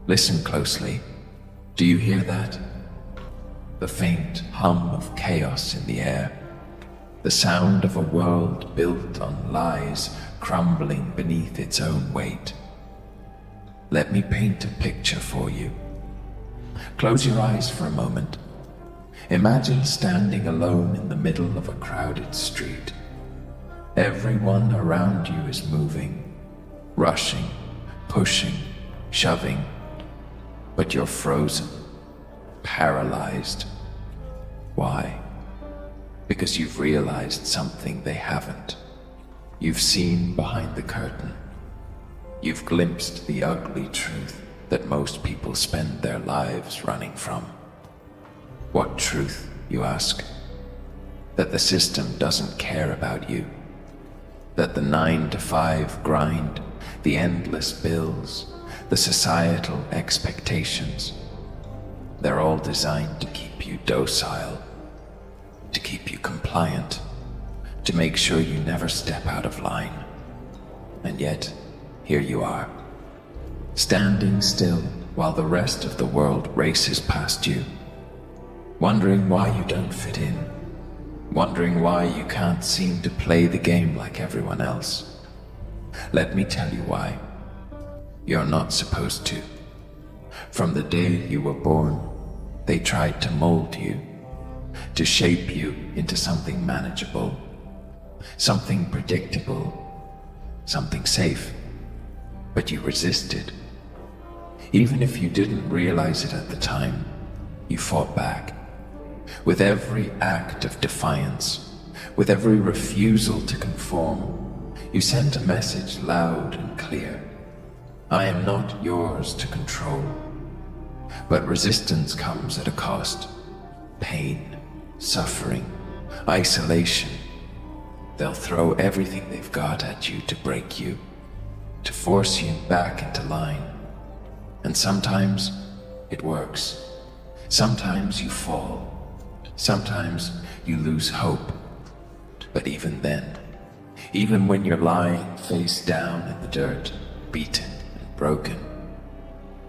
Listen closely. Do you hear that? The faint hum of chaos in the air. The sound of a world built on lies crumbling beneath its own weight. Let me paint a picture for you. Close your eyes for a moment. Imagine standing alone in the middle of a crowded street. Everyone around you is moving, rushing, pushing, shoving, but you're frozen, paralyzed. Why? Because you've realized something they haven't. You've seen behind the curtain. You've glimpsed the ugly truth that most people spend their lives running from. What truth, you ask? That the system doesn't care about you. That the 9-to-5 grind, the endless bills, the societal expectations, they're all designed to keep you docile, to keep you compliant, to make sure you never step out of line. And yet, here you are, standing still while the rest of the world races past you, wondering why you don't fit in, wondering why you can't seem to play the game like everyone else. Let me tell you why. You're not supposed to. From the day you were born, they tried to mold you, to shape you into something manageable, something predictable, something safe. But you resisted. Even if you didn't realize it at the time, you fought back. With every act of defiance, with every refusal to conform, you sent a message loud and clear. I am not yours to control. But resistance comes at a cost. Pain, suffering, isolation. They'll throw everything they've got at you to break you, to force you back into line. And sometimes it works. Sometimes you fall. Sometimes you lose hope. But even then, even when you're lying face down in the dirt, beaten and broken,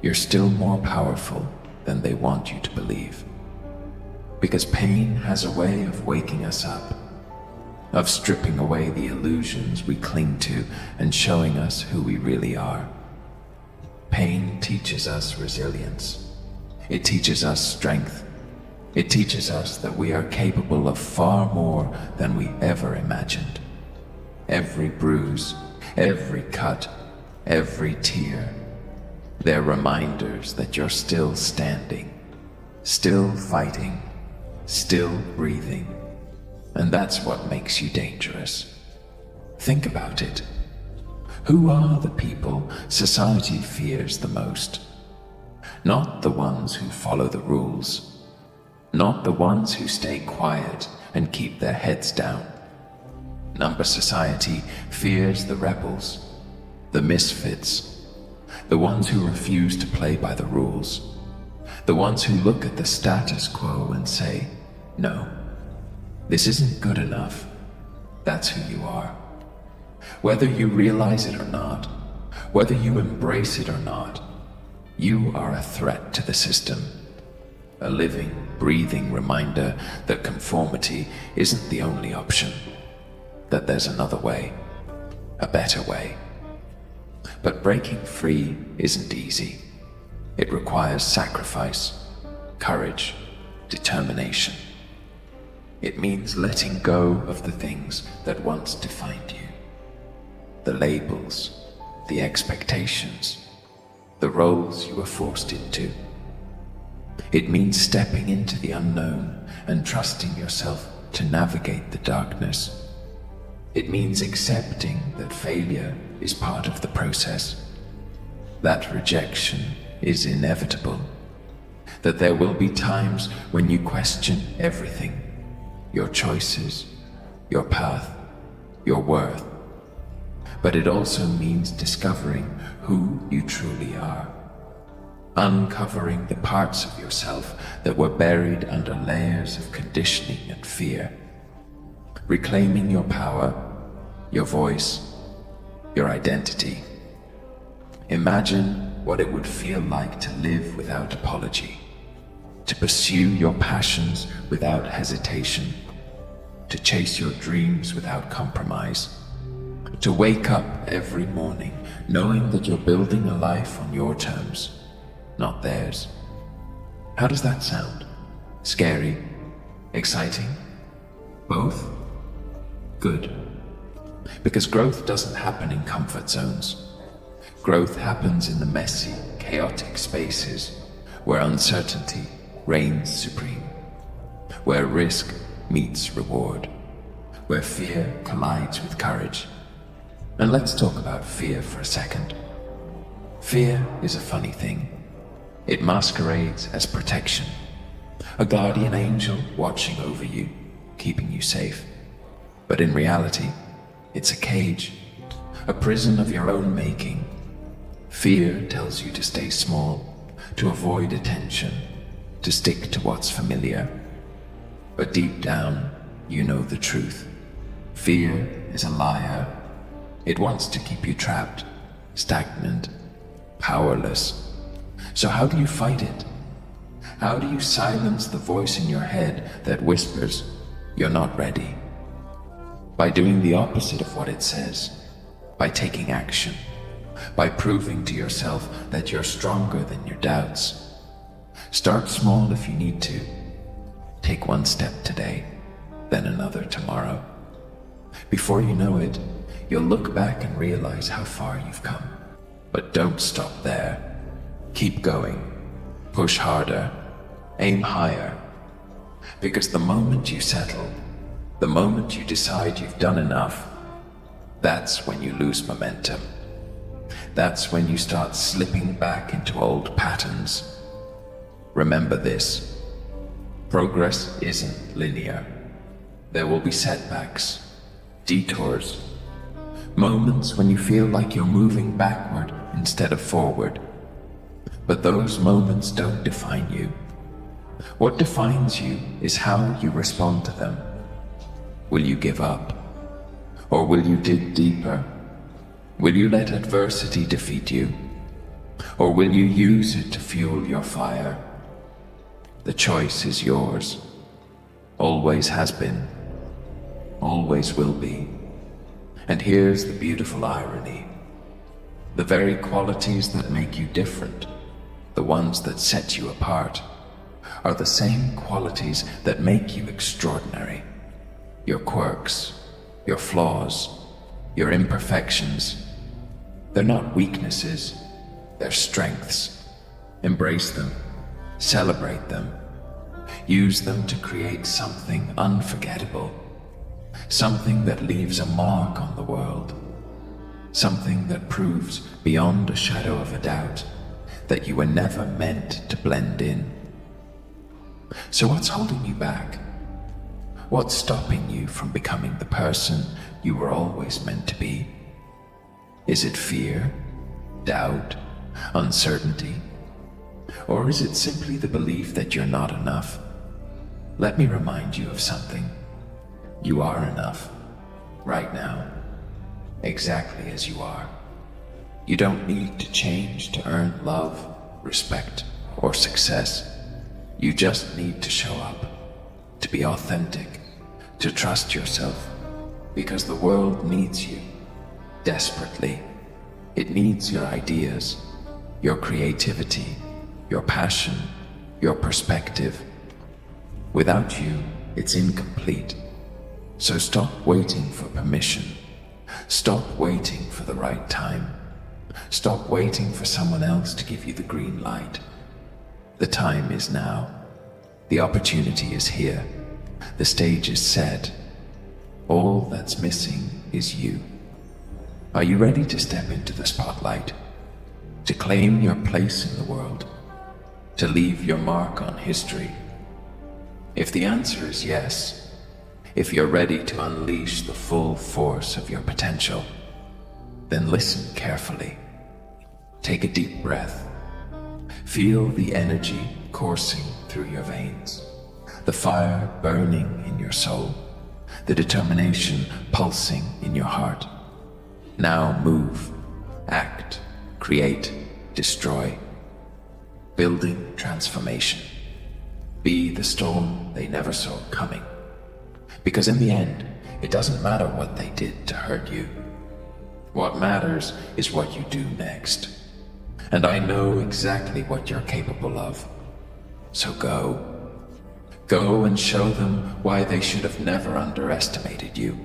you're still more powerful than they want you to believe. Because pain has a way of waking us up, of stripping away the illusions we cling to and showing us who we really are. Pain teaches us resilience. It teaches us strength. It teaches us that we are capable of far more than we ever imagined. Every bruise, every cut, every tear, they're reminders that you're still standing, still fighting, still breathing. And that's what makes you dangerous. Think about it. Who are the people society fears the most? Not the ones who follow the rules. Not the ones who stay quiet and keep their heads down. Number society fears the rebels, the misfits, the ones who refuse to play by the rules, the ones who look at the status quo and say, no, this isn't good enough. That's who you are. Whether you realize it or not, whether you embrace it or not, you are a threat to the system. A living, breathing reminder that conformity isn't the only option, that there's another way, a better way. But breaking free isn't easy. It requires sacrifice, courage, determination. It means letting go of the things that once defined you. The labels, the expectations, the roles you were forced into. It means stepping into the unknown and trusting yourself to navigate the darkness. It means accepting that failure is part of the process, that rejection is inevitable, that there will be times when you question everything, your choices, your path, your worth. But it also means discovering who you truly are. Uncovering the parts of yourself that were buried under layers of conditioning and fear. Reclaiming your power, your voice, your identity. Imagine what it would feel like to live without apology, to pursue your passions without hesitation, to chase your dreams without compromise, to wake up every morning knowing that you're building a life on your terms, not theirs. How does that sound? Scary? Exciting? Both? Good. Because growth doesn't happen in comfort zones. Growth happens in the messy, chaotic spaces where uncertainty reigns supreme, where risk meets reward, where fear collides with courage. And let's talk about fear for a second. Fear is a funny thing. It masquerades as protection, a guardian angel watching over you, keeping you safe. But in reality, it's a cage, a prison of your own making. Fear tells you to stay small, to avoid attention, to stick to what's familiar. But deep down, you know the truth. Fear is a liar. It wants to keep you trapped, stagnant, powerless. So how do you fight it? How do you silence the voice in your head that whispers, "You're not ready"? By doing the opposite of what it says, by taking action, by proving to yourself that you're stronger than your doubts. Start small if you need to. Take one step today, then another tomorrow. Before you know it, you'll look back and realize how far you've come. But don't stop there. Keep going. Push harder. Aim higher. Because the moment you settle, the moment you decide you've done enough, that's when you lose momentum. That's when you start slipping back into old patterns. Remember this: progress isn't linear. There will be setbacks, detours, moments when you feel like you're moving backward instead of forward. But those moments don't define you. What defines you is how you respond to them. Will you give up? Or will you dig deeper? Will you let adversity defeat you? Or will you use it to fuel your fire? The choice is yours. Always has been. Always will be. And here's the beautiful irony. The very qualities that make you different, the ones that set you apart, are the same qualities that make you extraordinary. Your quirks, your flaws, your imperfections, they're not weaknesses, they're strengths. Embrace them, celebrate them, use them to create something unforgettable, something that leaves a mark on the world, something that proves beyond a shadow of a doubt that you were never meant to blend in. So what's holding you back? What's stopping you from becoming the person you were always meant to be? Is it fear, doubt, uncertainty? Or is it simply the belief that you're not enough? Let me remind you of something. You are enough, right now, exactly as you are. You don't need to change to earn love, respect, or success. You just need to show up, to be authentic, to trust yourself, because the world needs you, desperately. It needs your ideas, your creativity, your passion, your perspective. Without you, it's incomplete. So stop waiting for permission. Stop waiting for the right time. Stop waiting for someone else to give you the green light. The time is now. The opportunity is here. The stage is set. All that's missing is you. Are you ready to step into the spotlight? To claim your place in the world? To leave your mark on history? If the answer is yes, if you're ready to unleash the full force of your potential, then listen carefully. Take a deep breath. Feel the energy coursing through your veins, the fire burning in your soul, the determination pulsing in your heart. Now move, act, create, destroy. Building transformation. Be the storm they never saw coming. Because in the end, it doesn't matter what they did to hurt you. What matters is what you do next. And I know exactly what you're capable of. So go. Go and show them why they should have never underestimated you.